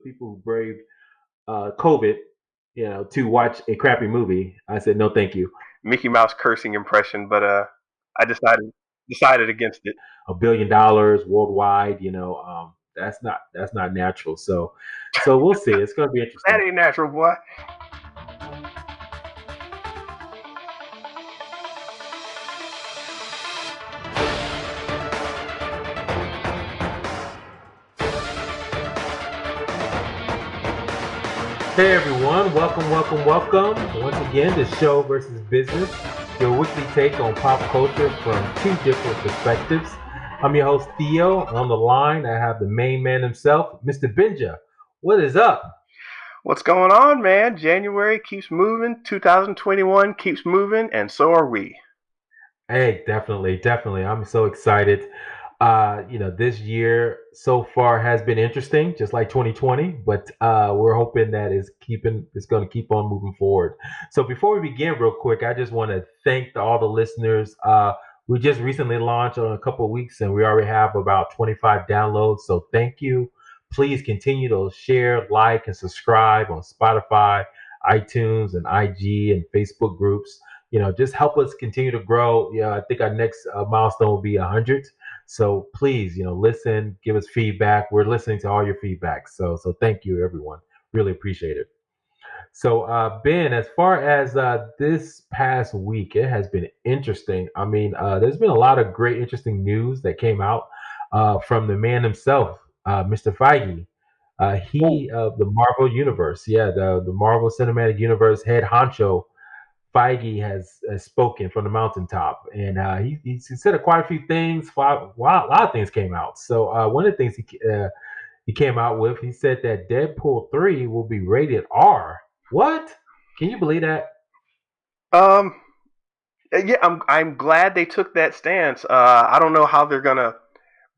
People who braved COVID, to watch a crappy movie. I said no, thank you. Mickey Mouse cursing impression, but I decided against it. $1 billion worldwide, that's not natural. So we'll see. It's going to be That interesting. ain't natural, boy. Hey everyone, welcome once again to Show versus Business, your weekly take on pop culture from two different perspectives. I'm your host Theo, and on the line I have the main man himself, Mr. Benja. What is up? What's going on, man? January keeps moving, 2021 keeps moving, and so are we. Hey, definitely. I'm so excited. This year so far has been interesting, just like 2020, but we're hoping that it's going to keep on moving forward. So before we begin, real quick, I just want to thank all the listeners. We just recently launched on a couple of weeks, and we already have about 25 downloads. So thank you. Please continue to share, like, and subscribe on Spotify, iTunes, and IG and Facebook groups. Just help us continue to grow. Yeah, I think our next milestone will be 100. So please, listen, give us feedback. We're listening to all your feedback. So thank you, everyone. Really appreciate it. So Ben, as far as this past week, it has been interesting. I mean, there's been a lot of great, interesting news that came out from the man himself, Mr. Feige. Oh, He of the Marvel Universe, yeah, the Marvel Cinematic Universe head honcho Feige has spoken from the mountaintop, and he said quite a few things. A lot of things came out. So one of the things he came out with, he said that Deadpool 3 will be rated R. What? Can you believe that? um, yeah, I'm glad they took that stance. I don't know how they're gonna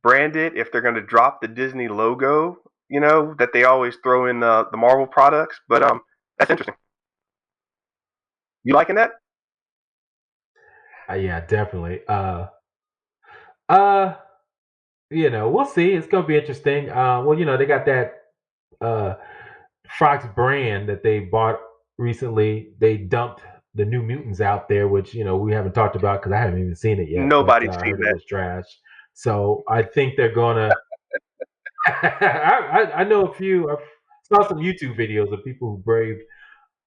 brand it, if they're gonna drop the Disney logo, that they always throw in the Marvel products. But that's interesting. You liking that? Yeah, definitely. Uh, we'll see. It's gonna be interesting. Well, they got that uh Fox brand that they bought recently. They dumped the New Mutants out there, which we haven't talked about because I haven't even seen it yet, but Nobody's I seen heard it that. was trash. So I think they're gonna. I know a few. I saw some YouTube videos of people who braved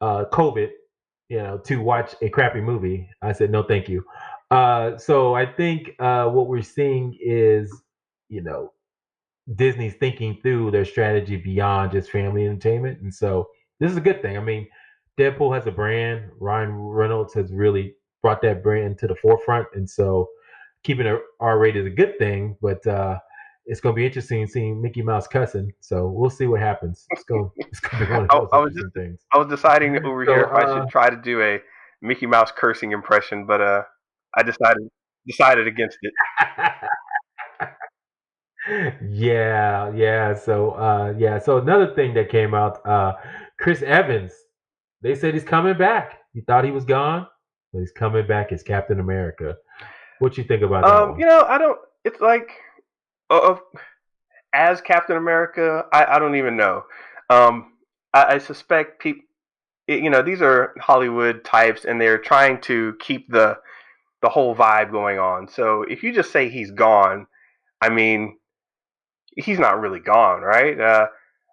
COVID, to watch a crappy movie. I said no, thank you. So I think what we're seeing is, you know, Disney's thinking through their strategy beyond just family entertainment, and so this is a good thing. I mean, Deadpool has a brand. Ryan Reynolds has really brought that brand to the forefront, and so keeping it R rated is a good thing. But it's going to be interesting seeing Mickey Mouse cussing. So we'll see what happens. It's going to be one of I, those I was just interesting things. I was deciding over So here if I should try to do a Mickey Mouse cursing impression, but I decided against it. So another thing that came out, Chris Evans. They said he's coming back. You thought he was gone, but he's coming back as Captain America. What you think about that one? I don't. It's like uh, as Captain America, I don't even know. Um, I suspect people. These are Hollywood types, and they're trying to keep the whole vibe going on. So if you just say he's gone, I mean, he's not really gone, right?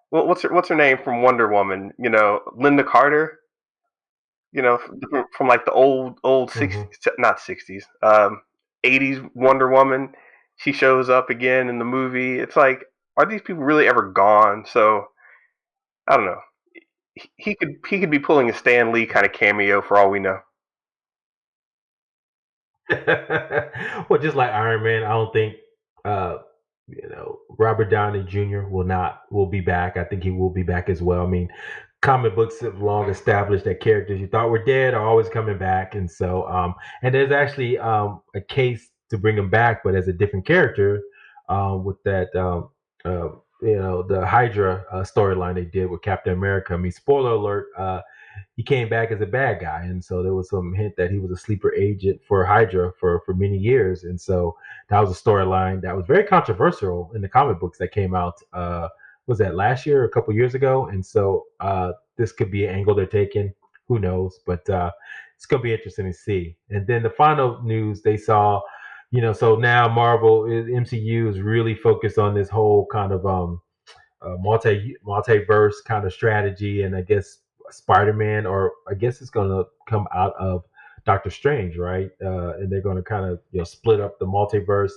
Well, what's her name from Wonder Woman? Linda Carter. From like the old six, Hmm. not 60s, 80s Wonder Woman. She shows up again in the movie. It's like, are these people really ever gone? So I don't know. He could be pulling a Stan Lee kind of cameo for all we know. Well, just like Iron Man, I don't think uh, Robert Downey Jr. will be back. I think he will be back as well. I mean, comic books have long established that characters you thought were dead are always coming back, and so and there's actually a case to bring him back, but as a different character with that the Hydra storyline they did with Captain America. I mean, spoiler alert. He came back as a bad guy, and so there was some hint that he was a sleeper agent for Hydra for many years, and so that was a storyline that was very controversial in the comic books that came out was that last year or a couple years ago, and so this could be an angle they're taking. Who knows? But it's gonna be interesting to see. And then the final news they saw, so now Marvel MCU is really focused on this whole kind of multiverse kind of strategy, and I guess Spider-Man, or I guess it's going to come out of Doctor Strange, right? And they're going to kind of split up the multiverse,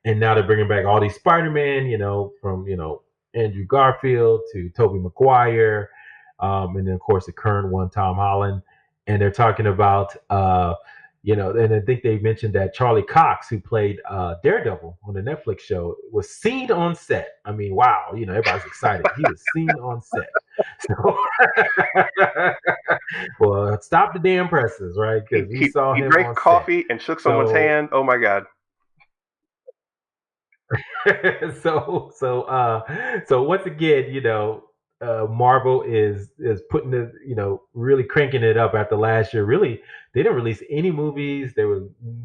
and now they're bringing back all these Spider-Man, from Andrew Garfield to Tobey Maguire, and then of course the current one, Tom Holland, and they're talking about and I think they mentioned that Charlie Cox, who played Daredevil on the Netflix show, was seen on set. I mean, wow, everybody's excited. He was seen on set. So, well, stop the damn presses, right? He Because we he saw he him drank on set. coffee and shook someone's So, hand. Oh my god. so once again, Marvel is putting the really cranking it up after last year. Really, they didn't release any movies. There was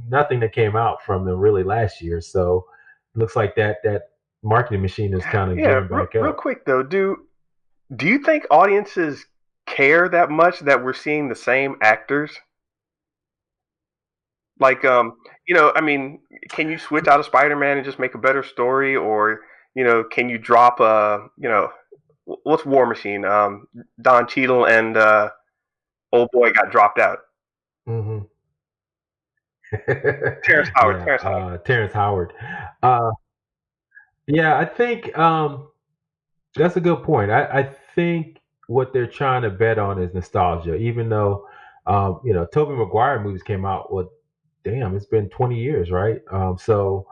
nothing that came out from them really last year. So it looks like that marketing machine is kind of Yeah, gearing back real up. quick though, do you think audiences care that much that we're seeing the same actors? Like, I mean, can you switch out a Spider-Man and just make a better story, or can you drop what's War Machine? Don Cheadle and old boy got dropped out. Hmm. Terrence Howard. Yeah, Terrence Howard. Terrence Howard. Uh, yeah, I think that's a good point. I think what they're trying to bet on is nostalgia, even though Tobey Maguire movies came out. Well, damn, it's been 20 years, right? So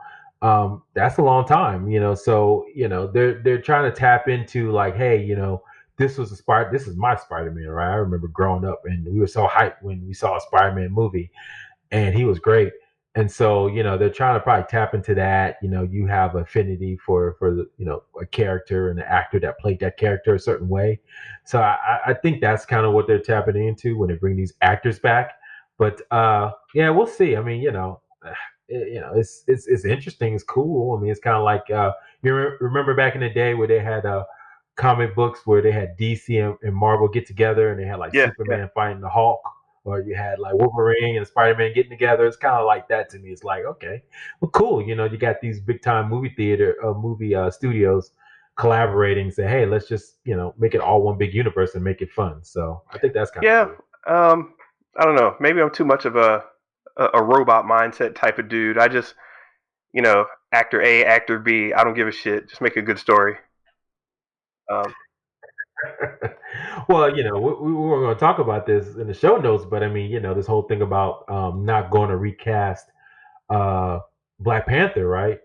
that's a long time, So they're trying to tap into like, hey, this is my Spider-Man, right? I remember growing up, and we were so hyped when we saw a Spider-Man movie, and he was great. And so, they're trying to probably tap into that. You have affinity for the, a character and an actor that played that character a certain way. So I think that's kind of what they're tapping into when they bring these actors back. But yeah, we'll see. I mean, it's interesting. It's cool. I mean, it's kind of like remember back in the day where they had comic books where they had DC and Marvel get together, and they had like Yeah, yeah. Superman fighting the Hulk, or you had like Wolverine and Spider-Man getting together. It's kind of like that to me. It's like, okay, well, cool. You got these big time movie studios collaborating, say, hey, let's just make it all one big universe and make it fun. So I think that's kind of Yeah. cool. I don't know. Maybe I'm too much of a robot mindset type of dude. I just, actor A, actor B. I don't give a shit. Just make a good story. Um, Well, we were going to talk about this in the show notes, but I mean, this whole thing about not going to recast uh, Black Panther, right?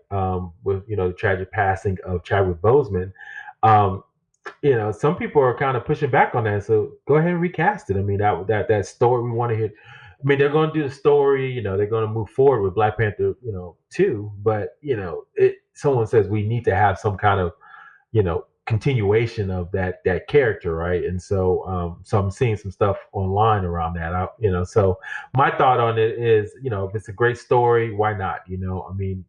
With the tragic passing of Chadwick Boseman. Um, some people are kind of pushing back on that. So go ahead and recast it. I mean, that story we want to hear. I mean, they're going to do the story. They're going to move forward with Black Panther, too. But someone says we need to have some kind of continuation of that character, right? And so I'm seeing some stuff online around that. So my thought on it is, if it's a great story, why not? I mean,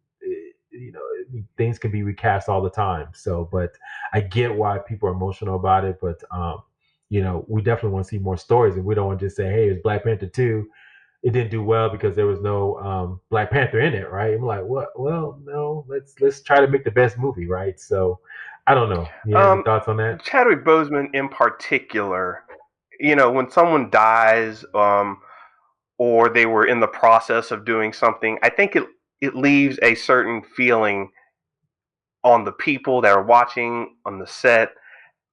things can be recast all the time. So, but I get why people are emotional about it. But we definitely want to see more stories, and we don't want to just say, hey, it's Black Panther 2. It didn't do well because there was no Black Panther in it, right? I'm like, what? Well, no, let's try to make the best movie, right? So, I don't know. You have any um, thoughts on that? Chadwick Boseman in particular, when someone dies, or they were in the process of doing something, I think it leaves a certain feeling on the people that are watching on the set.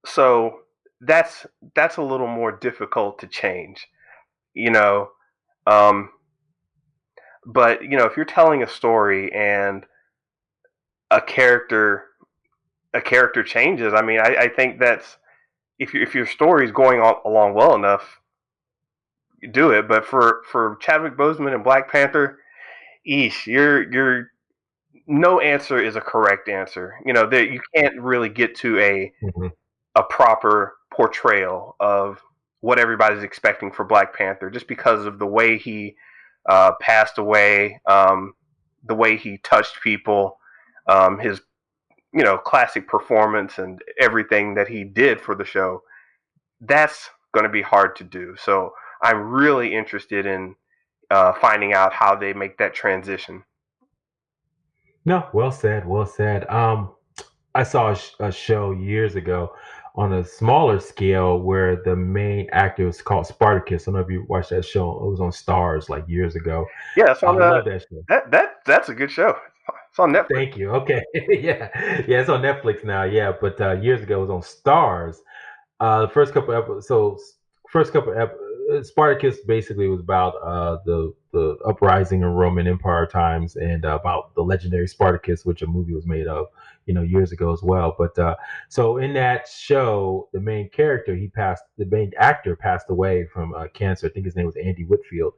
So that's a little more difficult to change, you know. Um, but if you're telling a story and a character a character changes, I mean, I think that's if your story is going along well enough, you do it. But for Chadwick Boseman and Black Panther, eesh, you're no answer is a correct answer. That you can't really get to Hmm. a proper portrayal of what everybody's expecting for Black Panther, just because of the way he passed away, the way he touched people, his classic performance and everything that he did for the show, that's going to be hard to do. So I'm really interested in finding out how they make that transition. No, well said, well said. I saw a show years ago on a smaller scale where the main actor was called Spartacus. I don't know if you watched that show. It was on Stars like years ago. Yeah, it's on I love that show. that's a good show. It's on Netflix. Thank you. Okay. Yeah. Yeah, it's on Netflix now. Yeah, but years ago it was on Stars. The first couple episodes, Spartacus basically was about the uprising in Roman Empire times and about the legendary Spartacus, which a movie was made of, years ago as well. But so in that show, the main actor passed away from cancer. I think his name was Andy Whitfield,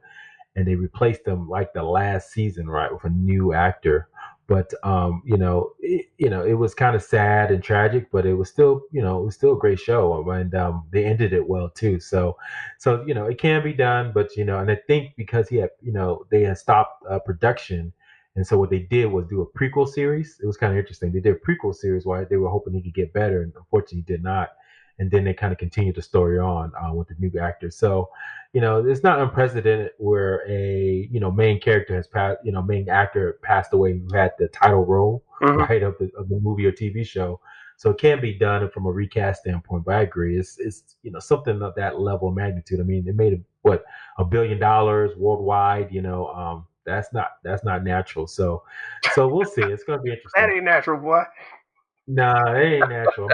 and they replaced him like the last season, right, with a new actor. But it was kind of sad and tragic, but it was still a great show, and they ended it well too. So it can be done, but and I think because they had stopped production, and so what they did was do a prequel series. It was kind of interesting. They did a prequel series why they were hoping he could get better, and unfortunately, he did not. And then they kind of continued the story on with the new actor. So it's not unprecedented where a main character has passed, main actor passed away who had the title role, Hmm. right, of the movie or TV show. So it can be done from a recast standpoint. But I agree, it's something of that level of magnitude. I mean, they made what $1 billion worldwide. That's not natural. So we'll see. It's going to be That interesting. ain't natural, boy. Nah, it ain't natural.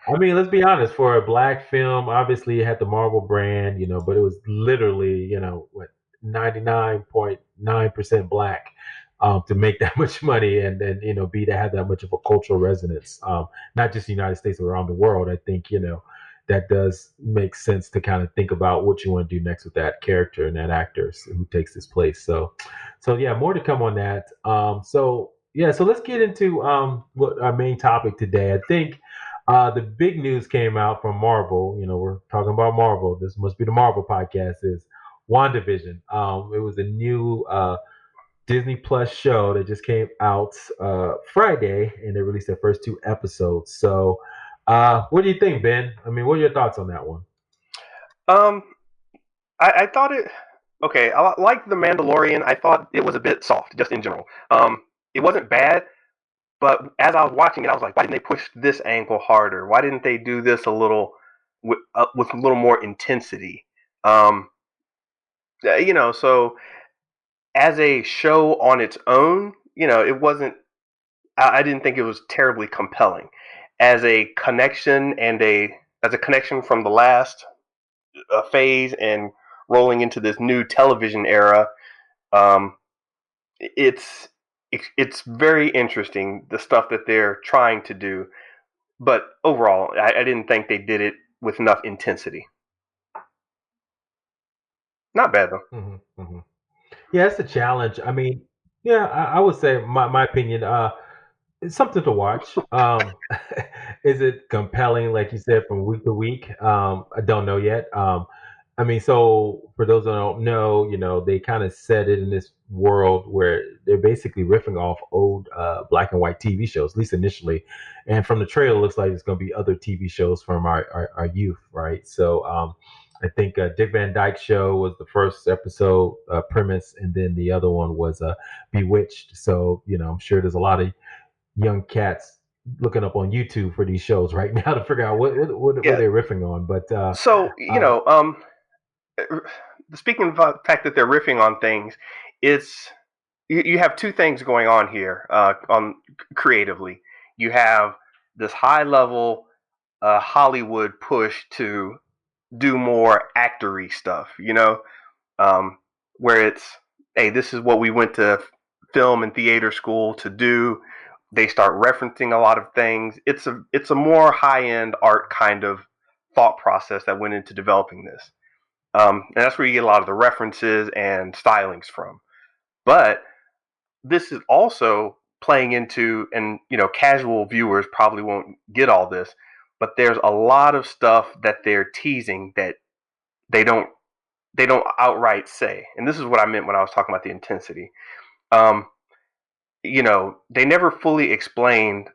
Let's be honest. For a black film, obviously it had the Marvel brand, but it was literally, what 99.9% black to make that much money and then be to have that much of a cultural resonance, not just the United States but around the world. I think that does make sense to kind of think about what you want to do next with that character and that actor who takes this place. So yeah, more to come on that. So yeah, so let's get into what our main topic today. I think the big news came out from Marvel. We're talking about Marvel. This must be the Marvel podcast. Is WandaVision. It was a new Disney Plus show that just came out Friday, and they released their first two episodes. So, what do you think, Ben? I mean, what are your thoughts on that one? Um, I thought it okay. Like the Mandalorian, I thought it was a bit soft, just in general. It wasn't bad, but as I was watching it, I was like, why didn't they push this angle harder? Why didn't they do this a little with a little more intensity? Um, so as a show on its own, it wasn't. I didn't think it was terribly compelling. As a connection as a connection from the last phase and rolling into this new television era, um, it's it's very interesting the stuff that they're trying to do. But overall, I didn't think they did it with enough intensity. Not bad though. Hmm. Hmm. Yeah, it's a challenge. I mean, yeah, I would say my opinion. It's something to watch. Is it compelling, like you said, from week to week? I don't know yet. I mean, so for those that don't know, they kind of set it in this world where they're basically riffing off old black and white TV shows, at least initially. And from the trailer, it looks like it's going to be other TV shows from our youth, right? So I think Dick Van Dyke Show was the first episode premise, and then the other one was Bewitched. So I'm sure there's a lot of young cats looking up on YouTube for these shows right now to figure out what Yeah. they're riffing on. But So uh, speaking of the fact that they're riffing on things, it's you have two things going on here on creatively. You have this high level Hollywood push to do more actory stuff, um, where it's, hey, this is what we went to film and theater school to do. They start referencing a lot of things. It's a more high end art kind of thought process that went into developing this, and that's where you get a lot of the references and stylings from. But this is also playing into, and casual viewers probably won't get all this, but there's a lot of stuff that they're teasing that they don't they don't outright say. And this is what I meant when I was talking about the intensity. Um, they never fully explained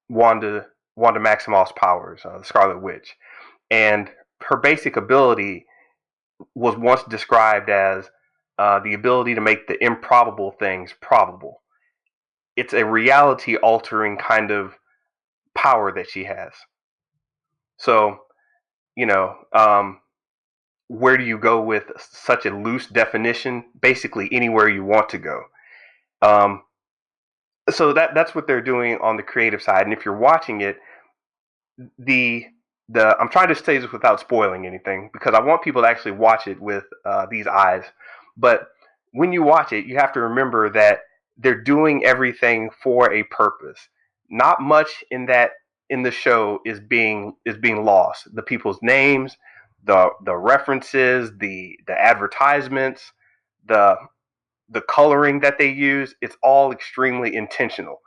Wanda Wanda Maximoff's powers, the Scarlet Witch, and her basic ability was once described as the ability to make the improbable things probable. It's a reality altering kind of power that she has. So, you know, where do you go with such a loose definition? Basically, anywhere you want to go. Um, so that's what they're doing on the creative side. And if you're watching it, the I'm trying to say this without spoiling anything because I want people to actually watch it with these eyes. But when you watch it, you have to remember that they're doing everything for a purpose. Not much in the show is being lost. The people's names, the references, the advertisements, the the coloring that they use, it's all extremely intentional.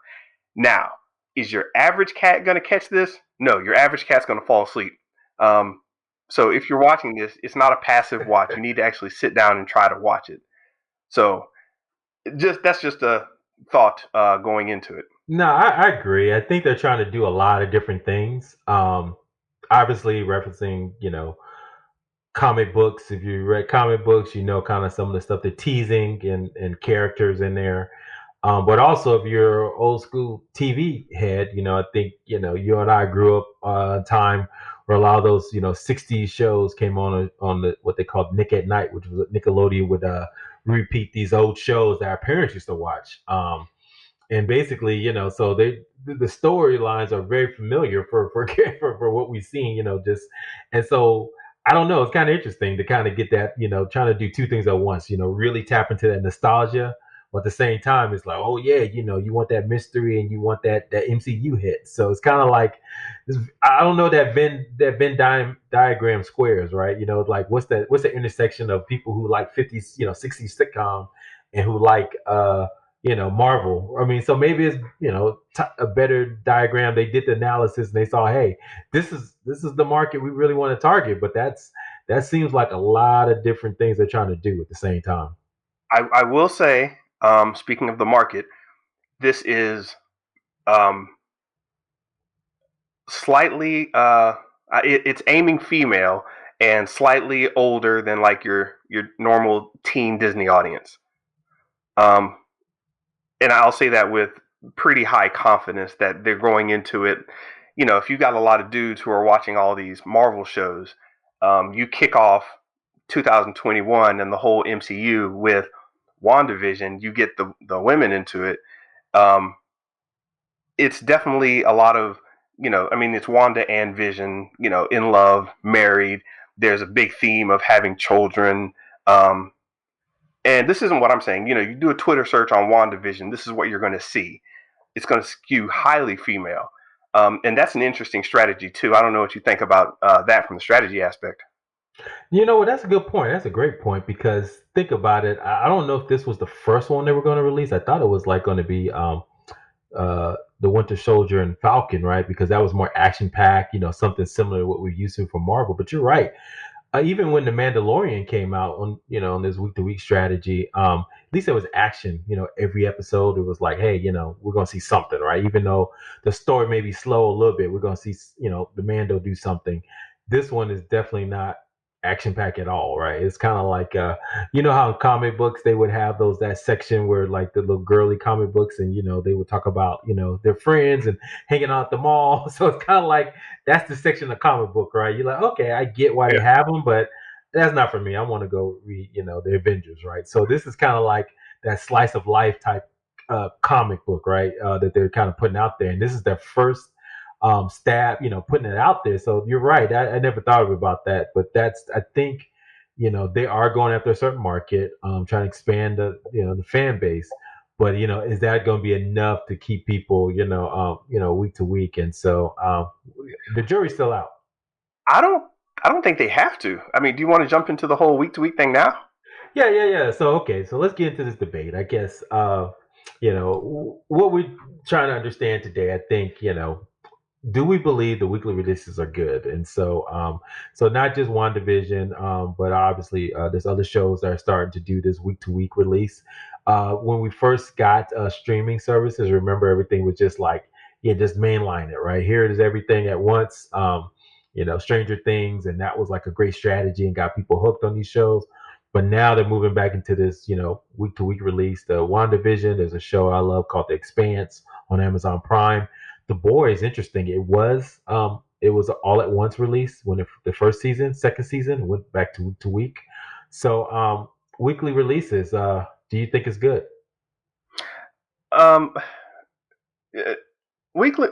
Now, is your average cat going to catch this? No, your average cat's going to fall asleep. Um, so if you're watching this, it's not a passive watch. You need to actually sit down and try to watch it. So just that's just a thought going into it. No, I agree. I think they're trying to do a lot of different things. Obviously referencing, comic books. If you read comic books, you know kind of some of the stuff they're teasing and characters in there. But also, if you're an old school TV head, I think you and I grew up a time where a lot of those 60s shows came on the what they called Nick at Night, which was Nickelodeon would repeat these old shows that our parents used to watch. And basically, so the storylines are very familiar for what we've seen, just and so I don't know, it's kind of interesting to kind of get that, trying to do two things at once, really tap into that nostalgia, but at the same time, it's like, oh yeah, you want that mystery and you want that MCU hit. So it's kind of like, I don't know that Venn diagram squares, right? Like what's the intersection of people who like 50s, 60s sitcom and who like Marvel. I mean, so maybe it's a better diagram. They did the analysis and they saw, hey, this is the market we really want to target. But that seems like a lot of different things they're trying to do at the same time. I will say, speaking of the market, this is um, slightly it's aiming female and slightly older than like your normal teen Disney audience. Um, and I'll say that with pretty high confidence that they're going into it. If you got a lot of dudes who are watching all these Marvel shows, you kick off 2021 and the whole MCU with WandaVision, you get the women into it. Um, it's definitely a lot of, I mean, it's Wanda and Vision, in love, married. There's a big theme of having children. Um, and this isn't what I'm saying. You do a Twitter search on WandaVision, this is what you're going to see. It's going to skew highly female. And that's an interesting strategy, too. I don't know what you think about that from the strategy aspect. You know what? That's a good point. That's a great point because think about it. I don't know if this was the first one they were going to release. I thought it was like going to be the Winter Soldier and Falcon, right? Because that was more action packed, something similar to what we're used to from Marvel. But you're right. Even when the Mandalorian came out on this week to week strategy, at least there was action. Every episode it was like, hey, we're gonna see something, right? Even though the story may be slow a little bit, we're gonna see the Mando do something. This one is definitely not action packed at all, right? It's kind of like how in comic books they would have that section where like the little girly comic books and they would talk about their friends and hanging out at the mall. So it's kind of like that's the section of comic book, right? You're like, okay, I get why they Yeah. have them, but that's not for me. I want to go read the Avengers, right? So this is kind of like that slice of life type comic book, right? That they're kind of putting out there, and this is their first stab, putting it out there. So you're right. I never thought about that, but I think, they are going after a certain market, trying to expand the fan base. But is that going to be enough to keep people, week to week? And so the jury's still out. I don't I don't think they have to. I mean, do you want to jump into the whole week to week thing now? Yeah, yeah, yeah. So okay, so let's get into this debate. I guess what we're trying to understand today. I think do we believe the weekly releases are good? And so, so not just WandaVision, but obviously there's other shows that are starting to do this week to week release. When we first got streaming services, remember everything was just like, yeah, just mainline it, right? Here it is, everything at once. Stranger Things, and that was like a great strategy and got people hooked on these shows. But now they're moving back into this, week to week release. The WandaVision, there's a show I love called The Expanse on Amazon Prime. The Boy is interesting. It was an all at once release when the first season, second season went back to week to week. So weekly releases. Do you think it's good? Um, uh, Weekly,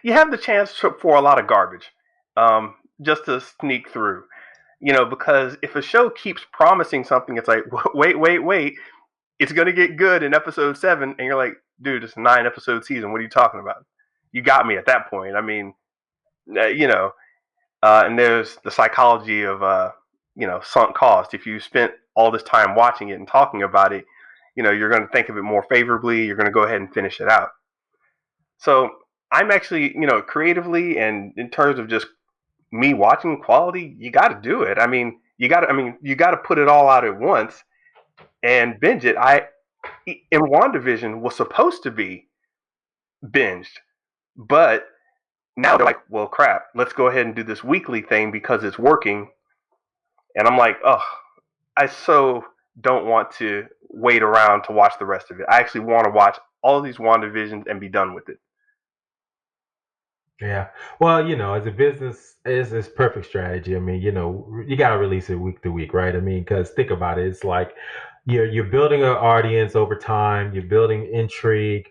you have the chance for a lot of garbage, just to sneak through. Because if a show keeps promising something, it's like, wait, wait, wait, it's gonna get good in episode 7, and you're like, dude, it's a 9 episode season. What are you talking about? You got me at that point. I mean, uh, you know, and there's the psychology of sunk cost. If you spent all this time watching it and talking about it, you're going to think of it more favorably. You're going to go ahead and finish it out. So I'm actually, creatively and in terms of just me watching quality, you got to do it. You got to put it all out at once and binge it. In WandaVision was supposed to be binged, but now they're like, well, crap, let's go ahead and do this weekly thing because it's working. And I'm like, oh, I so don't want to wait around to watch the rest of it. I actually want to watch all of these WandaVisions and be done with it. Yeah. Well, as a business, it's perfect strategy. I mean, you gotta release it week to week, right? I mean, because think about it, it's like you're building an audience over time, you're building intrigue.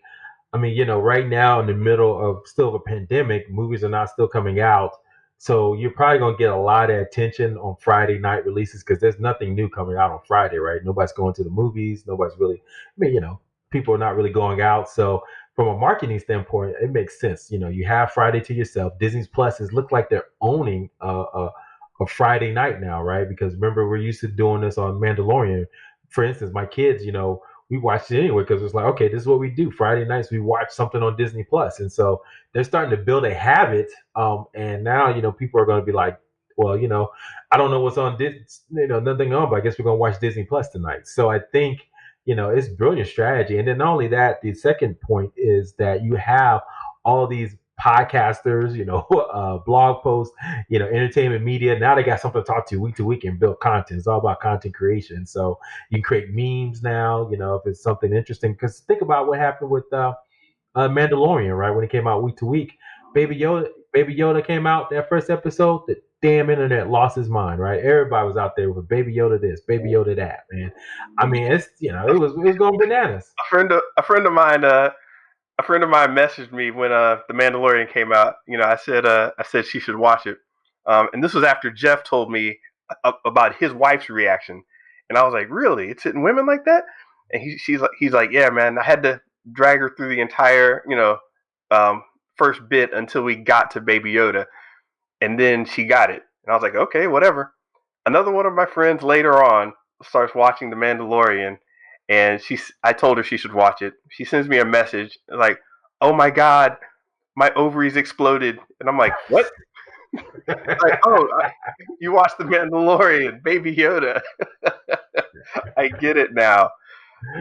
I mean, right now in the middle of still a pandemic, movies are not still coming out. So you're probably gonna get a lot of attention on Friday night releases because there's nothing new coming out on Friday, right? Nobody's going to the movies, nobody's really I mean, people are not really going out. So from a marketing standpoint, it makes sense. You have Friday to yourself. Disney Plus has looked like they're owning a Friday night now, right? Because remember, we're used to doing this on Mandalorian. For instance, my kids, we watched it anyway because it's like, okay, this is what we do. Friday nights, we watch something on Disney Plus, and so they're starting to build a habit. And now, people are going to be like, well, I don't know what's on nothing on, but I guess we're going to watch Disney Plus tonight. So I think it's brilliant strategy. And then not only that, the second point is that you have all these podcasters, blog posts, entertainment media. Now they got something to talk to week and build content. It's all about content creation. So you can create memes now, if it's something interesting. Because think about what happened with Mandalorian, right? When it came out week to week, Baby Yoda came out that first episode. The damn internet lost his mind, right? Everybody was out there with Baby Yoda this, Baby Yoda that, man. I mean, it's it was going bananas. A friend of mine messaged me when the Mandalorian came out. I said she should watch it, and this was after Jeff told me about his wife's reaction, and I was like, really? It's hitting women like that? And he's like, yeah, man. I had to drag her through the entire um, first bit until we got to Baby Yoda, and then she got it, and I was like, okay, whatever. Another one of my friends later on starts watching The Mandalorian, and I told her she should watch it. She sends me a message like, "Oh my god, my ovaries exploded," and I'm like, "What?" Like, "Oh, you watched The Mandalorian, Baby Yoda." I get it now.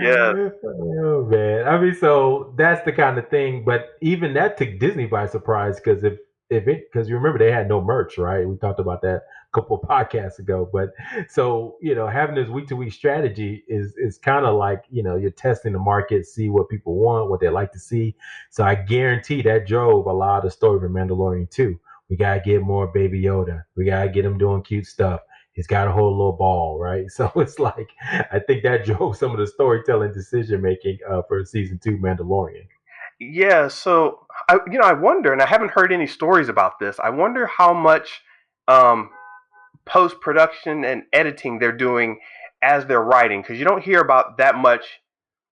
Yeah, Oh man, I mean, so that's the kind of thing. But even that took Disney by surprise because if it because you remember they had no merch, right? We talked about that a couple of podcasts ago. But so having this week to week strategy is kind of like you're testing the market, see what people want, what they like to see. So I guarantee that drove a lot of the story for Mandalorian too. We gotta get more Baby Yoda. We gotta get him doing cute stuff. He's got a whole little ball, right? So it's like I think that drove some of the storytelling decision making for season 2 Mandalorian. yeah. So I wonder, and I haven't heard any stories about this. I wonder how much um, post production and editing they're doing as they're writing, because you don't hear about that much.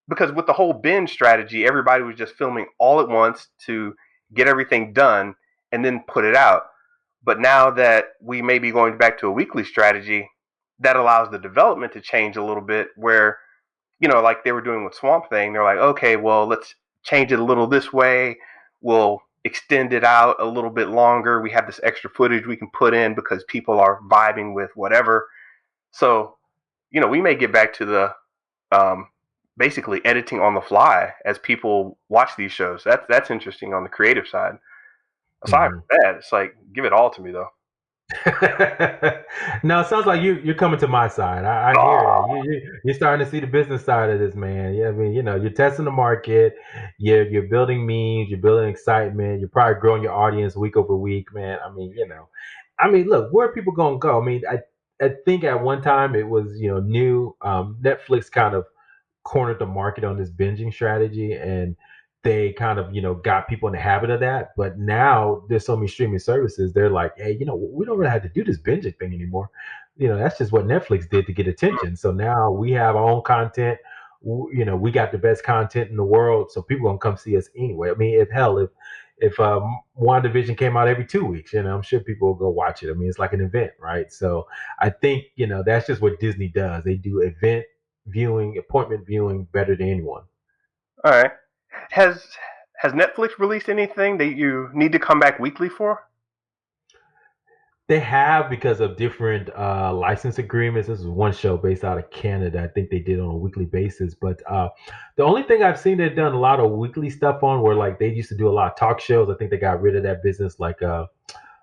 Because with the whole binge strategy, everybody was just filming all at once to get everything done and then put it out. But now that we may be going back to a weekly strategy, that allows the development to change a little bit. Where like they were doing with Swamp Thing, they're like, okay, well, let's change it a little this way. We'll extend it out a little bit longer. We have this extra footage we can put in because people are vibing with whatever. So, we may get back to the um, basically editing on the fly as people watch these shows. That's interesting on the creative side. Aside Mhm. from that, it's like give it all to me though. No, it sounds like you're coming to my side. I hear that. Oh, You're starting to see the business side of this, man. Yeah, I mean, you're testing the market, you're building memes, you're building excitement, you're probably growing your audience week over week, man. I mean, look, where are people gonna go? I mean, I think at one time it was new. Netflix kind of cornered the market on this binging strategy, and they kind of got people in the habit of that. But now there's so many streaming services, they're like, hey, we don't really have to do this binging thing anymore. That's just what Netflix did to get attention. So now we have our own content. We got the best content in the world, so people gonna come see us anyway. I mean, if WandaVision came out every 2 weeks, I'm sure people will go watch it. I mean, it's like an event, right? So I think that's just what Disney does. They do event viewing, appointment viewing better than anyone. all right. Has has Netflix released anything that you need to come back weekly for? They have, because of different license agreements. This is one show based out of Canada. I think they did on a weekly basis. But the only thing I've seen they've done a lot of weekly stuff on, where like they used to do a lot of talk shows. I think they got rid of that business. Like one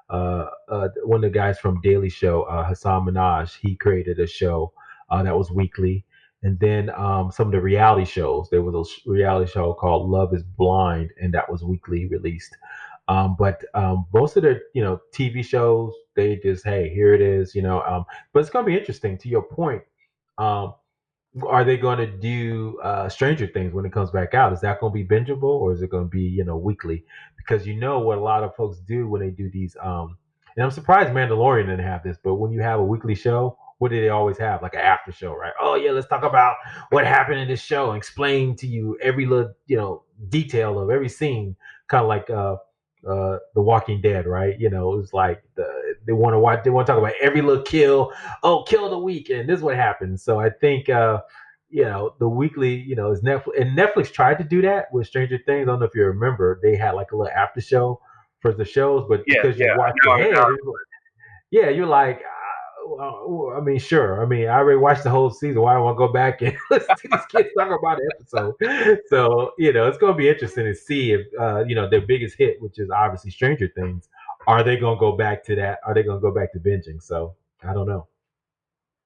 of the guys from Daily Show, Hassan Minaj, he created a show that was weekly. And then some of the reality shows. There was a reality show called Love Is Blind, and that was weekly released. But most of the TV shows, they just, hey, here it is. But it's gonna be interesting. To your point, um, are they going to do Stranger Things when it comes back out? Is that going to be bingeable, or is it going to be weekly? Because what a lot of folks do when they do these. And I'm surprised Mandalorian didn't have this, but when you have a weekly show, what do they always have? Like an after show, right? Oh yeah, let's talk about what happened in this show and explain to you every little detail of every scene, kind of like The Walking Dead, right? It's like they want to watch, they want to talk about every little kill. Oh, kill of the week, and this is what happened. So I think the weekly, is Netflix, and Netflix tried to do that with Stranger Things. I don't know if you remember, they had like a little after show for the shows, but Yeah, because you yeah. watch Now, ahead, yeah, you're like, well, I mean, sure. I mean, I already watched the whole season. Why do I want to go back and listen to these kids talk about the episode? So, it's going to be interesting to see if, their biggest hit, which is obviously Stranger Things, are they going to go back to that? Are they going to go back to binging? So, I don't know.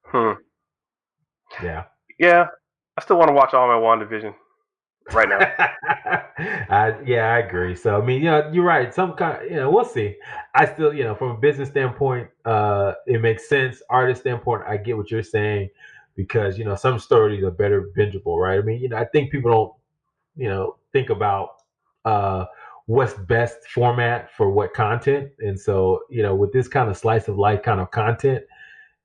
hmm. Yeah. Yeah, I still want to watch all my WandaVision right now. Yeah, I agree. So I mean, you're right. Some kind, we'll see. I still, from a business standpoint, it makes sense. Artist standpoint, I get what you're saying, because some stories are better bingeable, right? I mean, I think people don't, think about uh what's best format for what content, and so with this kind of slice of life kind of content,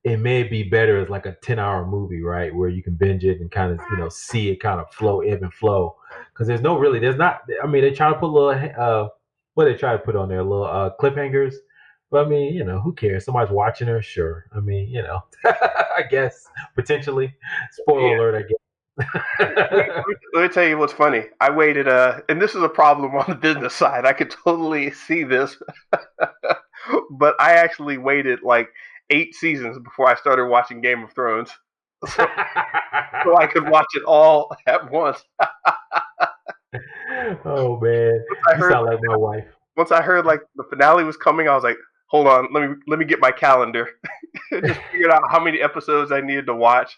it may be better as like a 10-hour movie, right? Where you can binge it and kind of, see it kind of flow, ebb and flow. Because there's not, I mean, they try to put a little, what they try to put on there, little cliffhangers. But I mean, who cares? Somebody's watching her, sure. I mean, I guess, potentially. Spoiler Yeah. alert, I guess. Let me tell you what's funny. I waited, and this is a problem on the business side. I could totally see this, but I actually waited like 8 seasons before I started watching Game of Thrones, so so I could watch it all at once. Oh man, I you heard sound like my wife. Once I heard like the finale was coming, I was like, hold on, let me get my calendar. Just figured out how many episodes I needed to watch.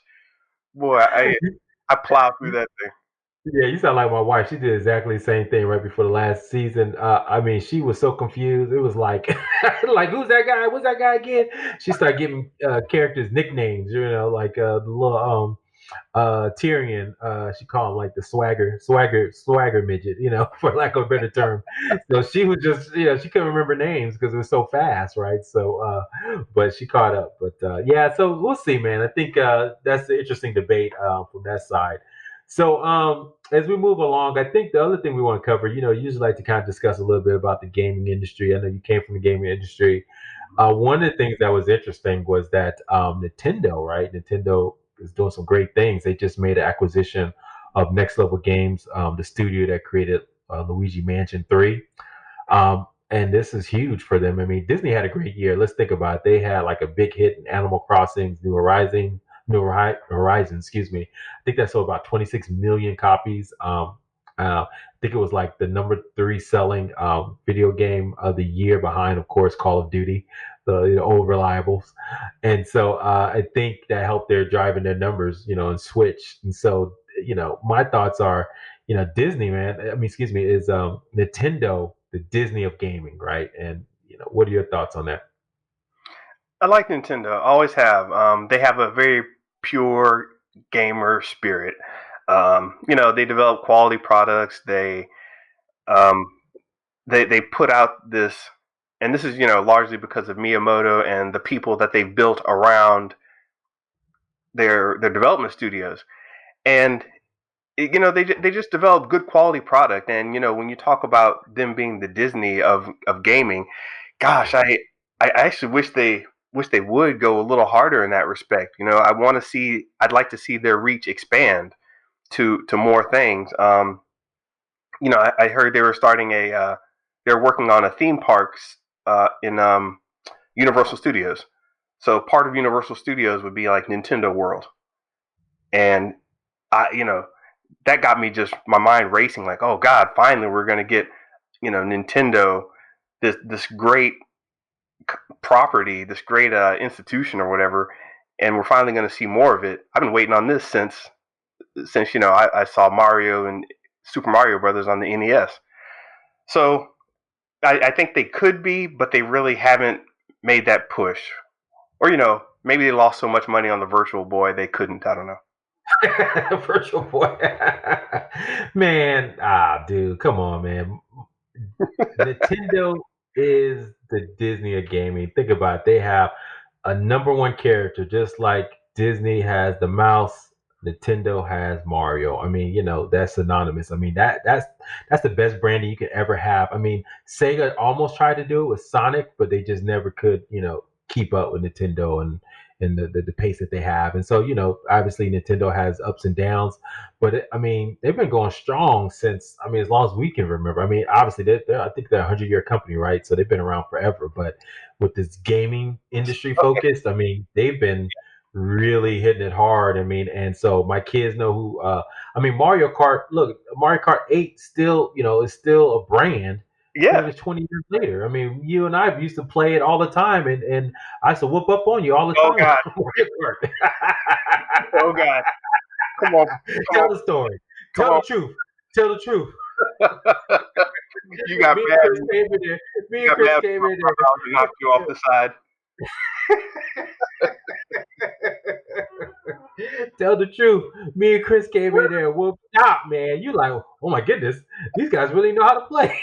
Boy, I plowed through that thing. Yeah, you sound like my wife. She did exactly the same thing right before the last season. I mean, she was so confused. It was like, like, who's that guy? What's that guy again? She started giving characters nicknames. Like the little Tyrion. She called him like the swagger midget. For lack of a better term. So she was just, she couldn't remember names because it was so fast, right? So, but she caught up. But yeah, so we'll see, man. I think that's an interesting debate from that side. So as we move along, I think the other thing we want to cover, usually like to kind of discuss a little bit about the gaming industry. I know you came from the gaming industry. One of the things that was interesting was that Nintendo, right? Nintendo is doing some great things. They just made an acquisition of Next Level Games, the studio that created Luigi Mansion 3. And this is huge for them. I mean, Disney had a great year. Let's think about it. They had like a big hit in Animal Crossing, New Horizon, excuse me. I think that sold about 26 million copies. I think it was like the number three selling video game of the year, behind, of course, Call of Duty, the old reliables. And so I think that helped their driving their numbers, and Switch. And so, my thoughts are, Disney, man. I mean, excuse me, is Nintendo the Disney of gaming, right? And what are your thoughts on that? I like Nintendo. I always have. They have a very pure gamer spirit. They develop quality products. Um, they put out this, and this is largely because of Miyamoto and the people that they've built around their development studios. And they just develop good quality product. And when you talk about them being the Disney of gaming, gosh, I actually wish they would go a little harder in that respect. I'd like to see their reach expand to more things. I heard they were starting they're working on a theme parks in Universal Studios. So part of Universal Studios would be like Nintendo World, and that got me just my mind racing. Like, oh God, finally we're gonna get Nintendo, this great property, this great institution or whatever, and we're finally going to see more of it. I've been waiting on this since I saw Mario and Super Mario Brothers on the NES. So I think they could be, but they really haven't made that push. Or maybe they lost so much money on the Virtual Boy they couldn't. I don't know. Virtual Boy. Man, dude, come on, man. Nintendo is the Disney of gaming. Think about it. They have a number one character, just like Disney has the mouse. Nintendo has Mario. I mean, that's synonymous. I mean, that's the best branding you could ever have. I mean, Sega almost tried to do it with Sonic, but they just never could, keep up with Nintendo and the pace that they have. And so, obviously Nintendo has ups and downs, but I mean, they've been going strong since, I mean, as long as we can remember. I mean, obviously I think they're a 100-year company, right? So they've been around forever, but with this gaming industry Okay. focused, I mean, they've been really hitting it hard. I mean, and so my kids know who, I mean, Mario Kart, look, Mario Kart 8 still, is still a brand. Here Yeah. it is 20 years later. I mean, you and I used to play it all the time, and I used to whoop up on you all the Oh time on God. Mario Kart. Oh God. Come on. Come Tell on. the story. Come Tell on. the truth. Tell the truth. You got Me and mad. Chris came in there. Me You and got Chris mad came before in my mouth and knocked you off the side. there. Tell the truth. Me and Chris came in there. Well, stop, man. You like, oh my goodness, these guys really know how to play.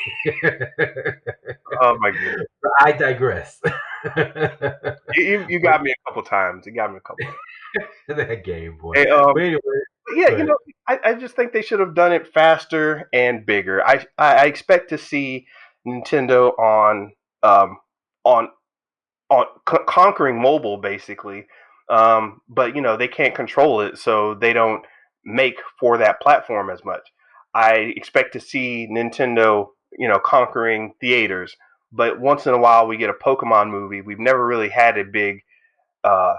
Oh my goodness. I digress. You But got me a couple times. You got me a couple times. that game, boy. Hey, But anyway, yeah, go ahead. I just think they should have done it faster and bigger. I expect to see Nintendo um on conquering mobile basically, but they can't control it, so they don't make for that platform as much. I expect to see Nintendo, conquering theaters, but once in a while we get a Pokemon movie. We've never really had a big uh,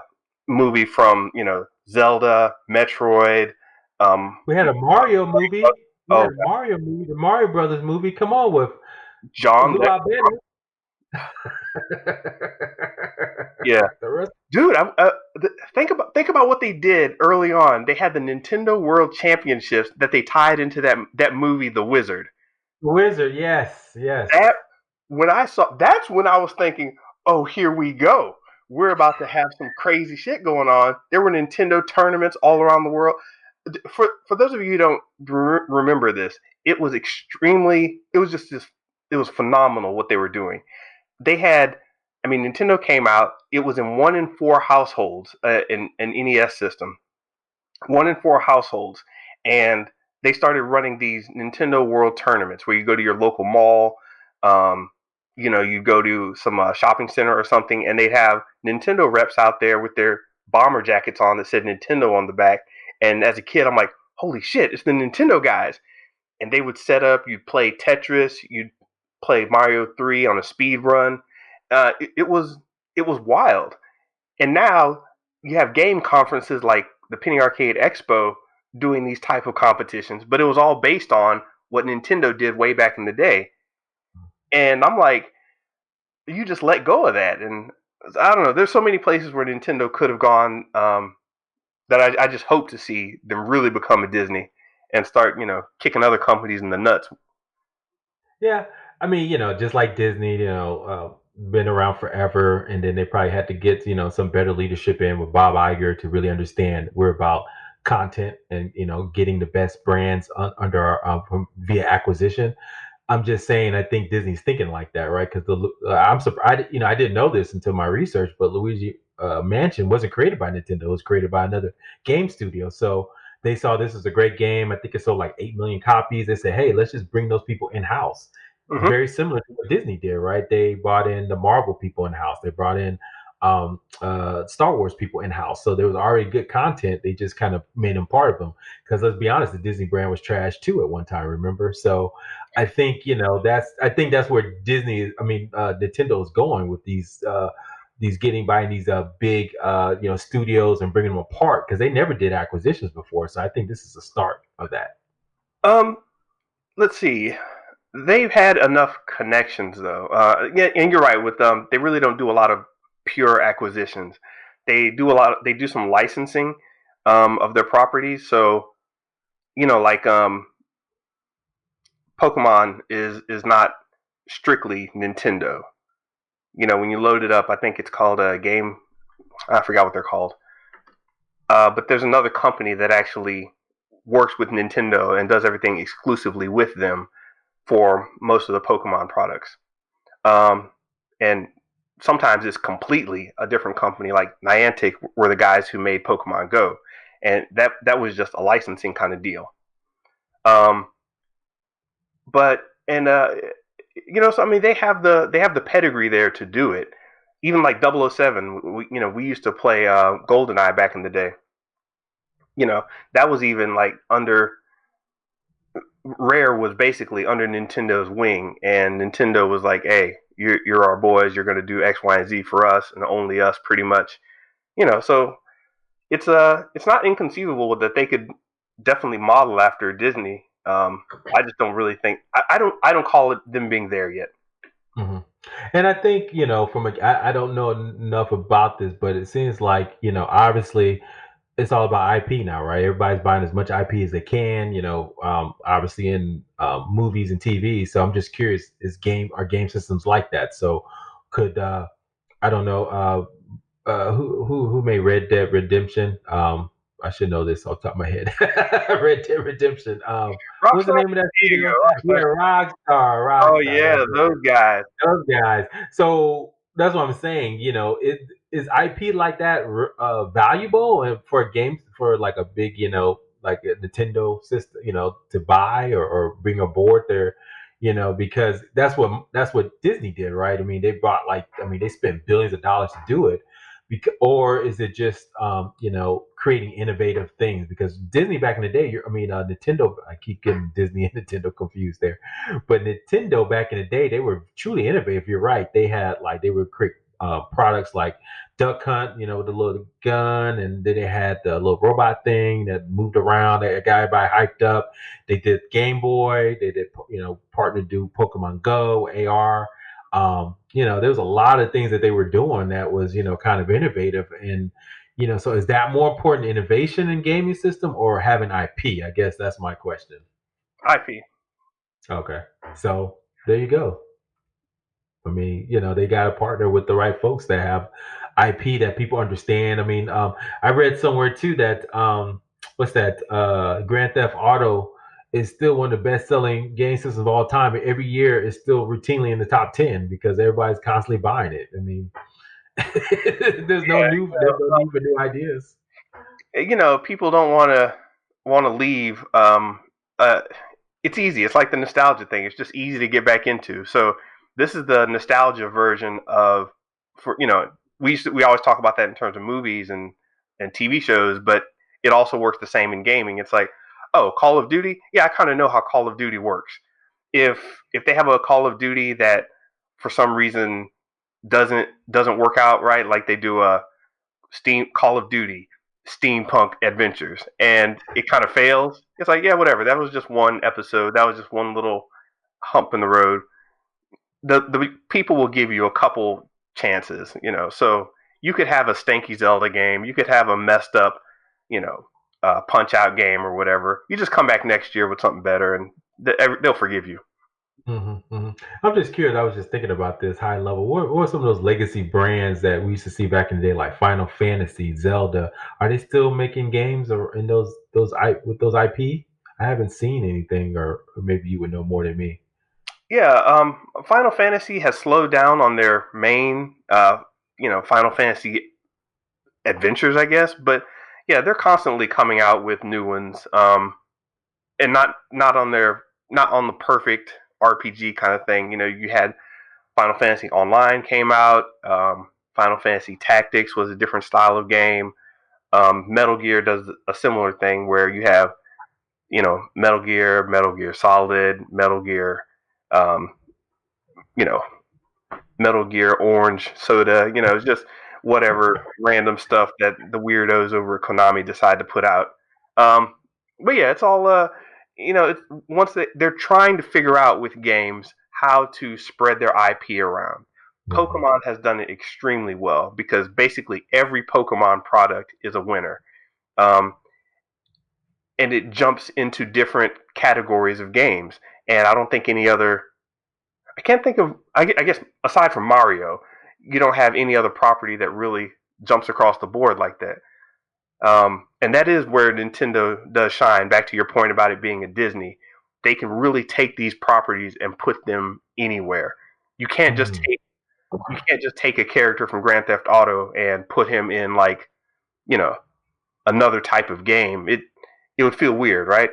movie from Zelda, Metroid. Um, We had a Mario movie. We oh, had Mario movie, the Mario Brothers movie. Come on, with John, Lou Albano. yeah, The rest, dude. Think about what they did early on. They had the Nintendo World Championships that they tied into that movie, The Wizard. Wizard, yes, yes. That that's when I was thinking, oh, here we go. We're about to have some crazy shit going on. There were Nintendo tournaments all around the world. For those of you who don't remember this, it was extremely. It was just. It was phenomenal what they were doing. They had. I mean, Nintendo came out. It was in 1 in 4 households in an NES system. 1 in 4 households, and they started running these Nintendo World Tournaments where you go to your local mall, um, you go to some shopping center or something, and they have Nintendo reps out there with their bomber jackets on that said Nintendo on the back. And as a kid, I'm like, holy shit, it's the Nintendo guys. And they would set up, you'd play Tetris, you'd play Mario 3 on a speed run. It was wild. And now you have game conferences like the Penny Arcade Expo doing these type of competitions, but it was all based on what Nintendo did way back in the day. And I'm like, you just let go of that. And I don't know. There's so many places where Nintendo could have gone, that I just hope to see them really become a Disney and start, kicking other companies in the nuts. Yeah, I mean, just like Disney, been around forever, and then they probably had to get some better leadership in with Bob Iger to really understand we're about content and getting the best brands under our via acquisition. I'm just saying, I think Disney's thinking like that, right? Because I'm surprised. I didn't know this until my research, but Luigi Mansion wasn't created by Nintendo. It was created by another game studio. So they saw this as a great game. I think it sold like 8 million copies. They said, "Hey, let's just bring those people in house." Hmm. Very similar to what Disney did, right? They brought in the Marvel people in house. They brought in Star Wars people in house. So there was already good content. They just kind of made them part of them. Because let's be honest, the Disney brand was trash too at one time. Remember? So I think that's where Disney, I mean, Nintendo is going with these getting buying these big studios and bringing them apart because they never did acquisitions before. So I think this is the start of that. Um, let's see. They've had enough connections though. Yeah, and you're right with them. They really don't do a lot of pure acquisitions. They do a lot. They do some licensing of their properties. So like Pokemon is not strictly Nintendo. When you load it up, I think it's called a game. I forgot what they're called. But there's another company that actually works with Nintendo and does everything exclusively with them for most of the Pokemon products. Um, and sometimes it's completely a different company, like Niantic were the guys who made Pokemon Go, and that was just a licensing kind of deal. Um, but and so I mean they have the pedigree there to do it. Even like 007, we used to play GoldenEye back in the day. You know that was even like under Rare was basically under Nintendo's wing, and Nintendo was like, "Hey, you're our boys. You're going to do X, Y, and Z for us, and only us, pretty much." So it's not inconceivable that they could definitely model after Disney. I just don't really think I don't call it them being there yet. Hmm. And I think I don't know enough about this, but it seems like obviously it's all about IP now, right? Everybody's buying as much IP as they can, obviously in movies and TV. So I'm just curious, are game systems like that? So could I don't know who made Red Dead Redemption? I should know this off the top of my head. Red Dead Redemption. What's the Rockstar, name of that there you studio? go, Yeah, Rockstar. Oh Rockstar. yeah, That's it. those guys. Those guys. So that's what I'm saying. It is IP like that valuable and for games for like a big, like a Nintendo system, to buy or bring aboard their, because that's what Disney did, right? I mean, they bought they spent billions of dollars to do it. Or is it just creating innovative things? Because Disney back in the day, Nintendo. I keep getting Disney and Nintendo confused there, but Nintendo back in the day, they were truly innovative. You're right. They would create products like Duck Hunt, with the little gun, and then they had the little robot thing that moved around. That got everybody hyped up. They did Game Boy. They did partner do Pokemon Go, AR. There was a lot of things that they were doing that was kind of innovative, and so is that more important, innovation in gaming system or having IP? I guess that's my question. IP. Okay, so there you go. I mean, they got to partner with the right folks that have IP that people understand. I mean, I read somewhere too that what's that? Grand Theft Auto is still one of the best-selling game systems of all time. And every year, it's still routinely in the top 10 because everybody's constantly buying it. I mean, there's no need for new ideas. People don't want to leave. Uh, it's easy. It's like the nostalgia thing. It's just easy to get back into. So this is the nostalgia version of for we always talk about that in terms of movies and TV shows, but it also works the same in gaming. It's like, oh, Call of Duty. Yeah, I kind of know how Call of Duty works. if they have a Call of Duty that for some reason doesn't work out right, like they do a Steam Call of Duty Steampunk Adventures, and it kind of fails, it's like, yeah, whatever. That was just one episode. That was just one little hump in the road. The people will give you a couple chances, So you could have a stanky Zelda game, you could have a messed up, you know, Punch Out game or whatever. You just come back next year with something better, and they'll forgive you. I'm just curious. I was just thinking about this high level. What are some of those legacy brands that we used to see back in the day, like Final Fantasy, Zelda? Are they still making games or in those I with those IP? I haven't seen anything, or maybe you would know more than me. Yeah, Final Fantasy has slowed down on their main, Final Fantasy adventures, I guess. But yeah, they're constantly coming out with new ones, and not on the perfect RPG kind of thing. You had Final Fantasy Online came out. Final Fantasy Tactics was a different style of game. Metal Gear does a similar thing where you have Metal Gear, Metal Gear Solid, Metal Gear, um, you know Metal Gear Orange Soda. It's just whatever random stuff that the weirdos over at Konami decide to put out. Um, but yeah, it's all it's once they're trying to figure out with games how to spread their IP around. Hmm. Pokemon has done it extremely well because basically every Pokemon product is a winner. Um, and it jumps into different categories of games. And I don't think any other, I can't think of, I guess aside from Mario, you don't have any other property that really jumps across the board like that. And that is where Nintendo does shine. Back to your point about it being a Disney, they can really take these properties and put them anywhere. You can't just Hmm. take you can't just take a character from Grand Theft Auto and put him in like you know another type of game. It would feel weird, right?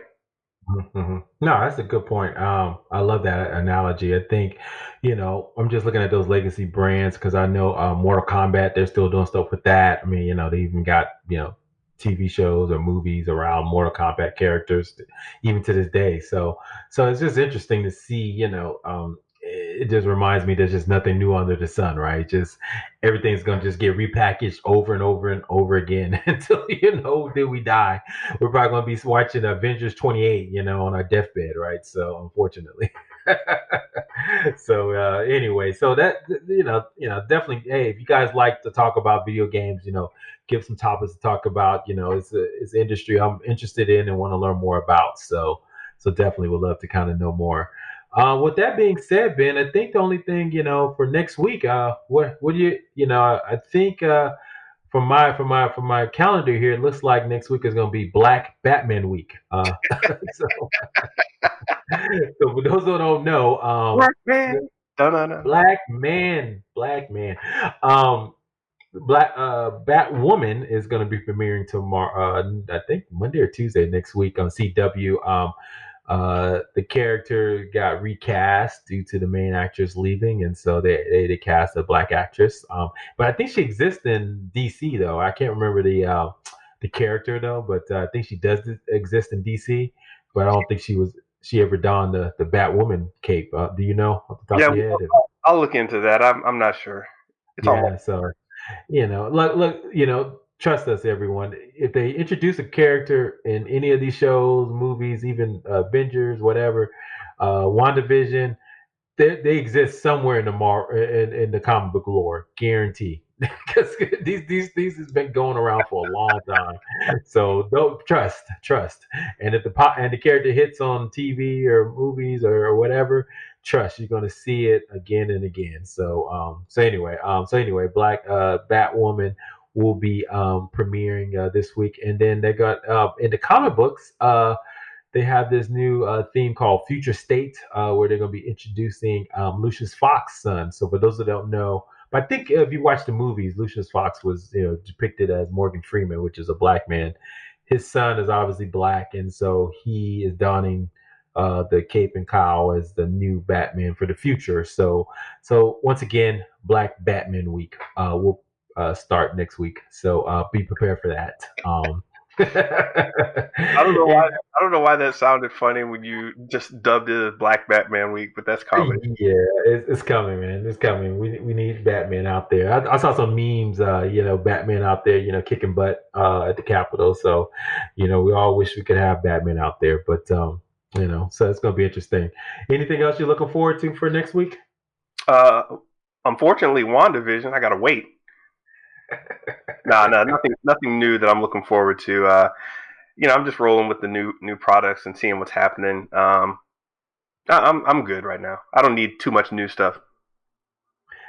No, that's a good point. I love that analogy. I think, I'm just looking at those legacy brands because I know Mortal Kombat, they're still doing stuff with that. I mean, they even got, TV shows or movies around Mortal Kombat characters, even to this day. So it's just interesting to see, it just reminds me there's just nothing new under the sun, right? Just everything's gonna just get repackaged over and over and over again until till we die. We're probably going to be watching Avengers 28, on our deathbed, right? So unfortunately. So anyway, so that definitely. Hey, if you guys like to talk about video games, give some topics to talk about. It's an industry I'm interested in and want to learn more about. So definitely would love to kind of know more. With that being said, Ben, I think the only thing for next week, what do I think. From my calendar here, it looks like next week is going to be Black Batman week. So, so for those who don't know, Black man. No, no, no. Black Man, Black Batwoman is going to be premiering tomorrow. I think Monday or Tuesday next week on CW. The character got recast due to the main actress leaving, and so they cast a black actress. But I think she exists in DC though. I can't remember the character though, but I think she does exist in DC. But I don't think she ever donned the Batwoman cape. Do you know off the top Yeah, of your head? I'll look into that. I'm not sure. It's on. Yeah, so look, trust us, everyone. If they introduce a character in any of these shows, movies, even Avengers, whatever, WandaVision, they exist somewhere in in the comic book lore, guarantee. Because these has been going around for a long time, so don't trust. And if the character hits on TV or movies or whatever, trust you're gonna see it again and again. So anyway, Black Batwoman will be premiering this week, and then they got in the comic books. They have this new theme called Future State, where they're going to be introducing Lucius Fox's son. So for those that don't know, but I think if you watch the movies, Lucius Fox was depicted as Morgan Freeman, which is a black man. His son is obviously black, and so he is donning the cape and cowl as the new Batman for the future. So once again, Black Batman Week will start next week. So be prepared for that. I don't know why. And I don't know why that sounded funny when you just dubbed it as Black Batman Week, but that's comedy. yeah, it's coming, man. It's coming. We need Batman out there. I saw some memes, Batman out there, kicking butt at the Capitol. So, we all wish we could have Batman out there. But so it's gonna be interesting. Anything else you're looking forward to for next week? Uh, Unfortunately, WandaVision, I gotta wait. No, nothing new that I'm looking forward to. I'm just rolling with the new products and seeing what's happening. I'm good right now. I don't need too much new stuff.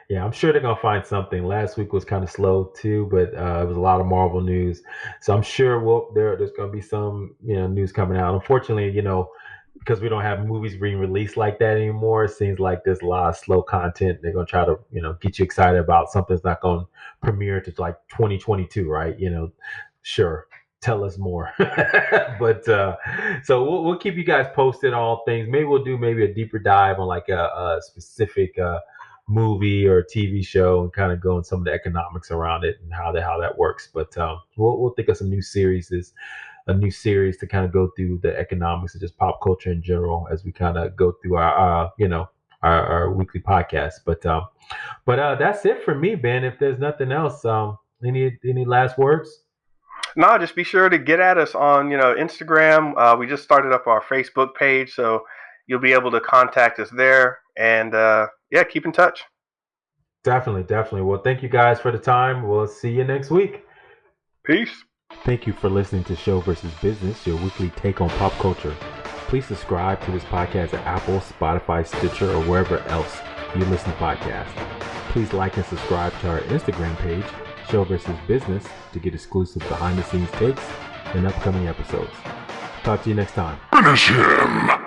Yeah, I'm sure they're gonna find something. Last week was kind of slow too, but it was a lot of Marvel news, so I'm sure there's gonna be some news coming out. Unfortunately, because we don't have movies being released like that anymore, it seems like there's a lot of slow content. They're gonna try to get you excited about something that's not gonna premiere to like 2022, right? Sure. Tell us more, but so we'll keep you guys posted on all things. Maybe we'll do maybe a deeper dive on like a specific movie or TV show and kind of go in some of the economics around it and how that works. But we'll think of some a new series to kind of go through the economics of just pop culture in general as we kind of go through our weekly podcast. But that's it for me, Ben. If there's nothing else, any last words? No, just be sure to get at us on Instagram. We just started up our Facebook page, so you'll be able to contact us there. And yeah, keep in touch. Definitely, definitely. Well, thank you guys for the time. We'll see you next week. Peace. Thank you for listening to Show versus Business, your weekly take on pop culture. Please subscribe to this podcast at Apple, Spotify, Stitcher, or wherever else you listen to podcasts. Please like and subscribe to our Instagram page, Show versus Business, to get exclusive behind-the-scenes takes and upcoming episodes. Talk to you next time. Finish him!